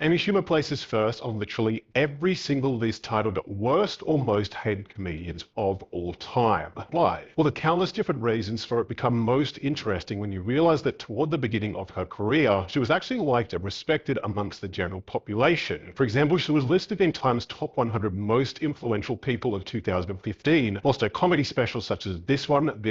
Amy Schumer places first on literally every single list titled Worst or Most Hated Comedians of All Time. Why? Well, the countless different reasons for it become most interesting when you realize that toward the beginning of her career, she was actually liked and respected amongst the general population. For example, she was listed in Time's top 100 most influential people of 2015, whilst her comedy specials such as this one, and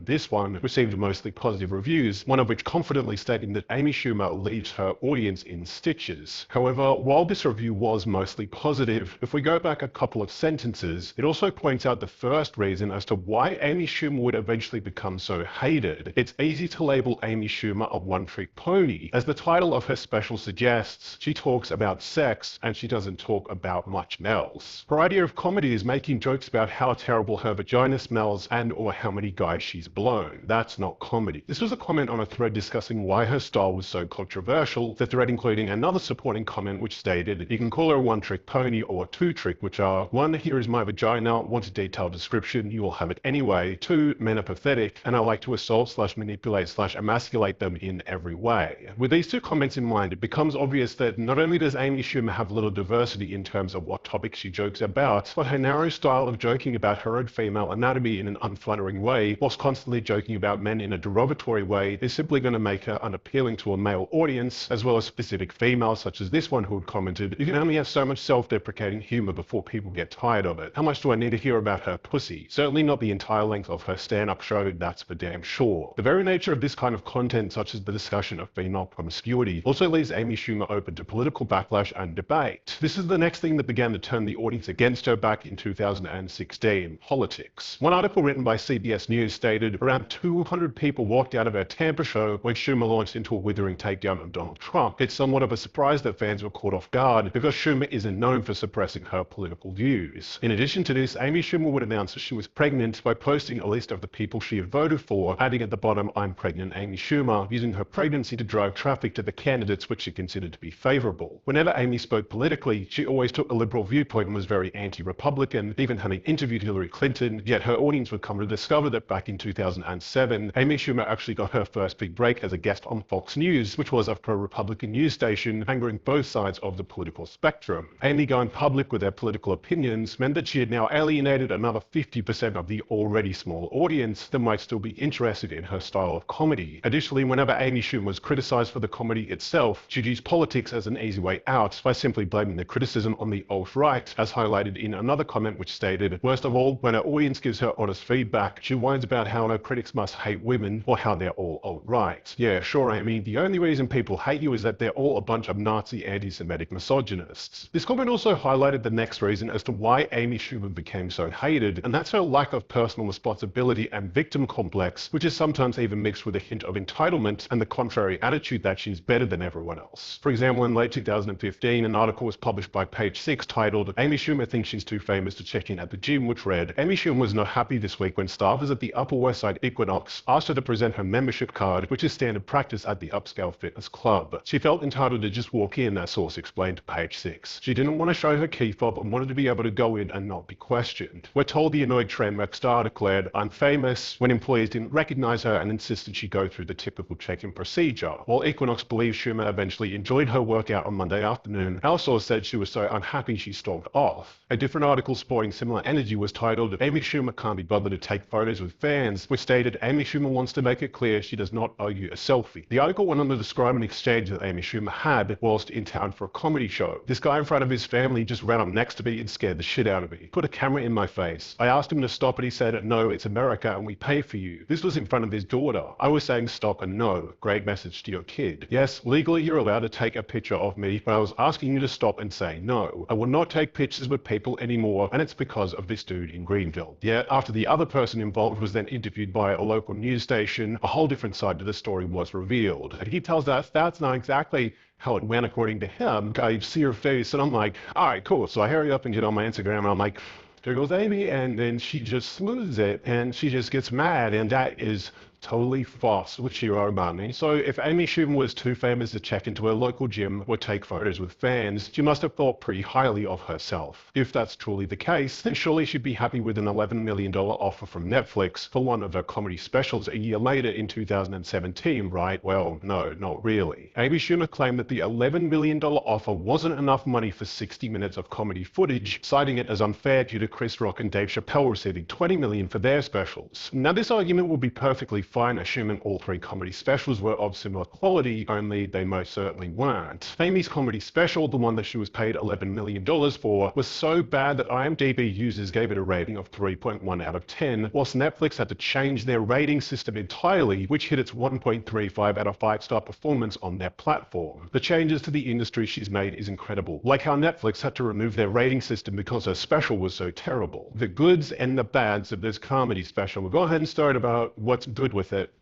this one received mostly positive reviews, one of which confidently stating that Amy Schumer leaves her audience in stitches. However, while this review was mostly positive, if we go back a couple of sentences, it also points out the first reason as to why Amy Schumer would eventually become so hated. It's easy to label Amy Schumer a one-trick pony. As the title of her special suggests, she talks about sex and she doesn't talk about much else. Her idea of comedy is making jokes about how terrible her vagina smells and or how many guys she's blown. That's not comedy. This was a comment on a thread discussing why her style was so controversial, the thread including another supporting comment which stated, you can call her a one-trick pony or a two-trick, which are 1, here is my vagina, want a detailed description, you will have it anyway. 2, men are pathetic, and I like to assault / manipulate / emasculate them in every way. With these two comments in mind, it becomes obvious that not only does Amy Schumer have little diversity in terms of what topics she jokes about, but her narrow style of joking about her own female anatomy in an unflattering way, whilst constantly joking about men in a derogatory way, is simply going to make her unappealing to a male audience, as well as specific females such as this one who had commented, you can only have so much self-deprecating humor before people get tired of it. How much do I need to hear about her pussy? Certainly not the entire length of her stand-up show, that's for damn sure. The very nature of this kind of content, such as the discussion of female promiscuity, also leaves Amy Schumer open to political backlash and debate. This is the next thing that began to turn the audience against her back in 2016, politics. One article written by CBS News stated, around 200 people walked out of her Tampa show when Schumer launched into a withering takedown of Donald Trump. It's somewhat of a surprise that fans were caught off guard because Schumer isn't known for suppressing her political views. In addition to this, Amy Schumer would announce that she was pregnant by posting a list of the people she had voted for, adding at the bottom, I'm pregnant Amy Schumer, using her pregnancy to drive traffic to the candidates which she considered to be favorable. Whenever Amy spoke politically, she always took a liberal viewpoint and was very anti-Republican, even having interviewed Hillary Clinton, yet her audience would come to discover that back in 2007, Amy Schumer actually got her first big break as a guest on Fox News, which was a pro-Republican news station angering both sides of the political spectrum. Amy going public with her political opinions meant that she had now alienated another 50% of the already small audience that might still be interested in her style of comedy. Additionally, whenever Amy Schumer was criticized for the comedy itself, she'd use politics as an easy way out by simply blaming the criticism on the alt-right, as highlighted in another comment which stated, worst of all, when her audience gives her honest feedback, she whines about how her critics must hate women or how they're all alt-right. Yeah, sure, Amy, the only reason people hate you is that they're all a bunch of Nazi anti-Semitic misogynists. This comment also highlighted the next reason as to why Amy Schumer became so hated, and that's her lack of personal responsibility and victim complex, which is sometimes even mixed with a hint of entitlement and the contrary attitude that she's better than everyone else. For example, in late 2015, an article was published by Page 6 titled, Amy Schumer thinks she's too famous to check in at the gym, which read, Amy Schumer was not happy this week when staffers at the Upper West Side Equinox asked her to present her membership card, which is standard practice at the upscale fitness club. She felt entitled to just walk in, that source explained to Page 6. She didn't want to show her key fob and wanted to be able to go in and not be questioned. We're told the annoyed trainwreck star declared, I'm famous, when employees didn't recognize her and insisted she go through the typical check-in procedure. While Equinox believes Schumer eventually enjoyed her workout on Monday afternoon, our source said she was so unhappy she stormed off. A different article sporting similar energy was titled, Amy Schumer can't be bothered to take photos with fans, which stated, Amy Schumer wants to make it clear she does not owe you a selfie. The article went on to describe an exchange that Amy Schumer had whilst in town for a comedy show. This guy in front of his family just ran up next to me and scared the shit out of me. Put a camera in my face. I asked him to stop and he said, no, it's America and we pay for you. This was in front of his daughter. I was saying stop and no. Great message to your kid. Yes, legally you're allowed to take a picture of me, but I was asking you to stop and say no. I will not take pictures with people anymore, and it's because of this dude in Greenville. Yet, after the other person involved was then interviewed by a local news station, a whole different side to the story was revealed. And he tells us that's not exactly how it went according to him. I see her face and I'm like, all right, cool. So I hurry up and get on my Instagram and I'm like, there goes Amy, and then she just smooths it and she just gets mad, and that is Totally false with your money. So if Amy Schumer was too famous to check into her local gym or take photos with fans, she must have thought pretty highly of herself. If that's truly the case, then surely she'd be happy with an $11 million offer from Netflix for one of her comedy specials a year later in 2017, right? Well, no, not really. Amy Schumer claimed that the $11 million offer wasn't enough money for 60 minutes of comedy footage, citing it as unfair due to Chris Rock and Dave Chappelle receiving $20 million for their specials. Now, this argument would be perfectly fine assuming all three comedy specials were of similar quality, only they most certainly weren't. Amy's comedy special, the one that she was paid $11 million for, was so bad that IMDb users gave it a rating of 3.1 out of 10, whilst Netflix had to change their rating system entirely, which hit its 1.35 out of 5-star performance on their platform. The changes to the industry she's made is incredible, like how Netflix had to remove their rating system because her special was so terrible. The goods and the bads of this comedy special. We'll go ahead and start about what's good with it.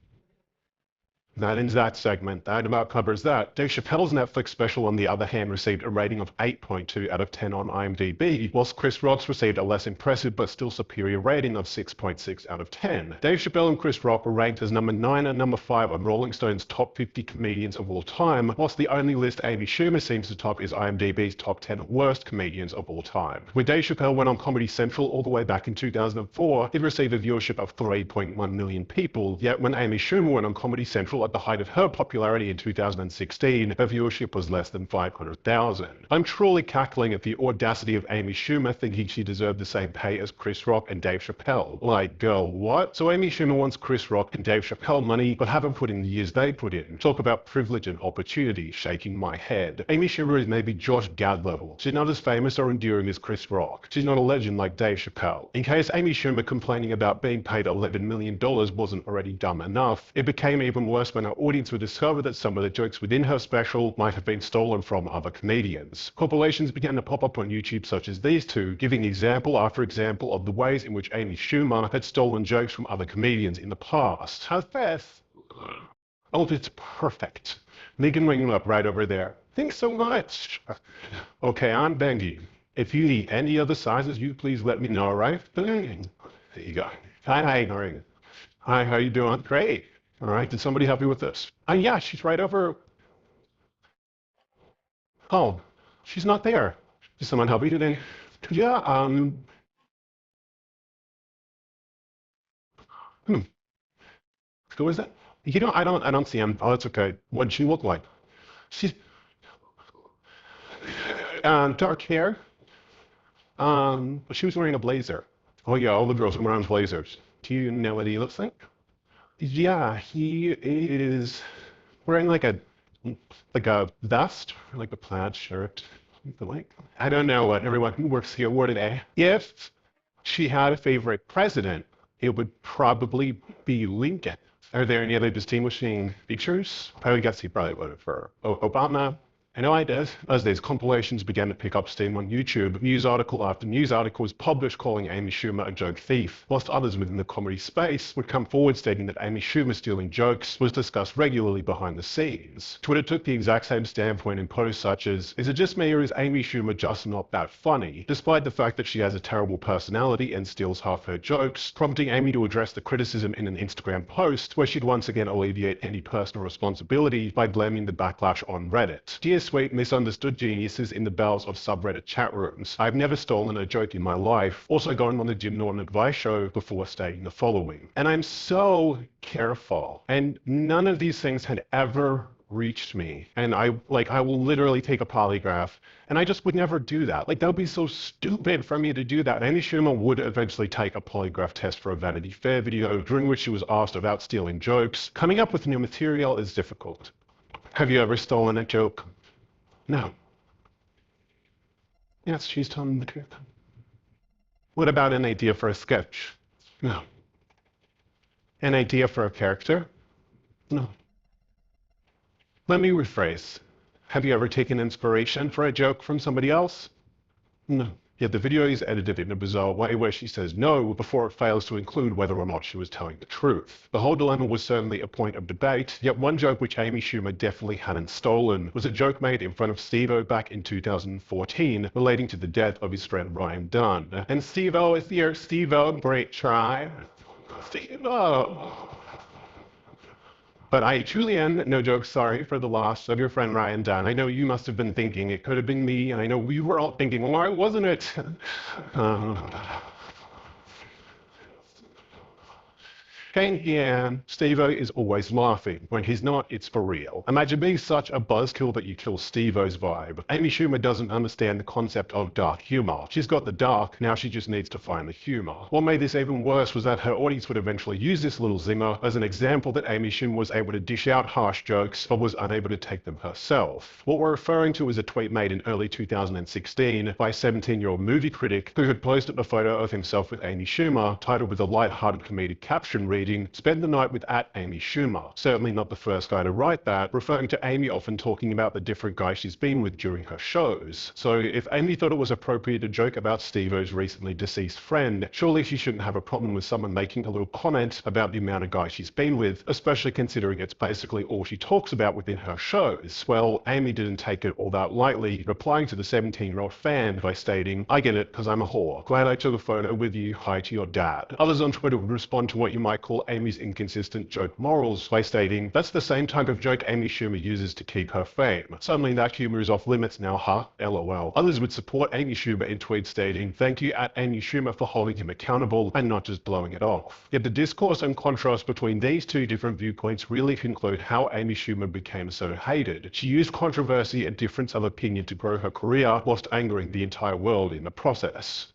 That ends that segment. That about covers that. Dave Chappelle's Netflix special, on the other hand, received a rating of 8.2 out of 10 on IMDb, whilst Chris Rock's received a less impressive but still superior rating of 6.6 out of 10. Dave Chappelle and Chris Rock were ranked as number 9 and number 5 on Rolling Stone's top 50 comedians of all time, whilst the only list Amy Schumer seems to top is IMDb's top 10 worst comedians of all time. When Dave Chappelle went on Comedy Central all the way back in 2004, it received a viewership of 3.1 million people, yet when Amy Schumer went on Comedy Central at the height of her popularity in 2016, her viewership was less than 500,000. I'm truly cackling at the audacity of Amy Schumer thinking she deserved the same pay as Chris Rock and Dave Chappelle. Like, girl, what? So Amy Schumer wants Chris Rock and Dave Chappelle money, but haven't put in the years they put in. Talk about privilege and opportunity, shaking my head. Amy Schumer is maybe Josh Gad level. She's not as famous or enduring as Chris Rock. She's not a legend like Dave Chappelle. In case Amy Schumer complaining about being paid $11 million wasn't already dumb enough, it became even worse when her audience would discover that some of the jokes within her special might have been stolen from other comedians. Compilations began to pop up on YouTube such as these two, giving example after example of the ways in which Amy Schumer had stolen jokes from other comedians in the past. How's Beth? Oh, it's perfect. Megan ringing up right over there. Thanks so much. Okay, I'm Benji. If you need any other sizes, you please let me know, right? There you go. Hi. Hi, how you doing? Great. All right, did somebody help you with this? Yeah, she's right over. Oh, she's not there. Did someone help you today? Yeah, hmm, who is that? I don't see him. Oh, that's okay. What'd she look like? She's, dark hair. But she was wearing a blazer. Oh yeah, all the girls wear blazers. Do you know what he looks like? Yeah, he is wearing like a vest, like a plaid shirt. Like, I don't know what everyone who works here would today. If she had a favorite president, it would probably be Lincoln. Are there any other distinguishing features? I guess he probably voted for Obama. I know I did. As these compilations began to pick up steam on YouTube, news article after news article was published calling Amy Schumer a joke thief, whilst others within the comedy space would come forward stating that Amy Schumer stealing jokes was discussed regularly behind the scenes. Twitter took the exact same standpoint in posts such as, is it just me or is Amy Schumer just not that funny? Despite the fact that she has a terrible personality and steals half her jokes, prompting Amy to address the criticism in an Instagram post where she'd once again alleviate any personal responsibility by blaming the backlash on Reddit. Dear sweet misunderstood geniuses in the bowels of subreddit chat rooms. I've never stolen a joke in my life. Also going on the Jim Norton advice show before stating the following. And I'm so careful. And none of these things had ever reached me. And I will literally take a polygraph. And I just would never do that. Like, that would be so stupid for me to do that. Amy Schumer would eventually take a polygraph test for a Vanity Fair video during which she was asked about stealing jokes. Coming up with new material is difficult. Have you ever stolen a joke? No. Yes, she's telling the truth. What about an idea for a sketch? No. An idea for a character? No. Let me rephrase. Have you ever taken inspiration for a joke from somebody else? No. Yet the video is edited in a bizarre way where she says no before it fails to include whether or not she was telling the truth. The whole dilemma was certainly a point of debate, yet one joke which Amy Schumer definitely hadn't stolen was a joke made in front of Steve-O back in 2014 relating to the death of his friend Ryan Dunn. And Steve-O is here. Steve-O, great try. Steve-O. But Julian, no joke, sorry for the loss of your friend Ryan Dunn. I know you must have been thinking it could have been me, and I know we were all thinking, why wasn't it? Uh, yeah, Steve-O is always laughing. When he's not, it's for real. Imagine being such a buzzkill that you kill Steve-O's vibe. Amy Schumer doesn't understand the concept of dark humor. She's got the dark, now she just needs to find the humor. What made this even worse was that her audience would eventually use this little zinger as an example that Amy Schumer was able to dish out harsh jokes, but was unable to take them herself. What we're referring to is a tweet made in early 2016 by a 17-year-old movie critic who had posted a photo of himself with Amy Schumer, titled with a light-hearted comedic caption reading, "Spend the night with @Amy Schumer." Certainly not the first guy to write that, referring to Amy often talking about the different guys she's been with during her shows. So if Amy thought it was appropriate to joke about Steve-O's recently deceased friend, surely she shouldn't have a problem with someone making a little comment about the amount of guys she's been with, especially considering it's basically all she talks about within her shows. Well, Amy didn't take it all that lightly, replying to the 17-year-old fan by stating, "I get it, because I'm a whore. Glad I took a photo with you. Hi to your dad." Others on Twitter would respond to what you might call Amy's inconsistent joke morals by stating, "That's the same type of joke Amy Schumer uses to keep her fame. Suddenly that humor is off limits now, huh? LOL." Others would support Amy Schumer in tweets stating, "Thank you @Amy Schumer for holding him accountable and not just blowing it off." Yet the discourse and contrast between these two different viewpoints really conclude how Amy Schumer became so hated. She used controversy and difference of opinion to grow her career whilst angering the entire world in the process.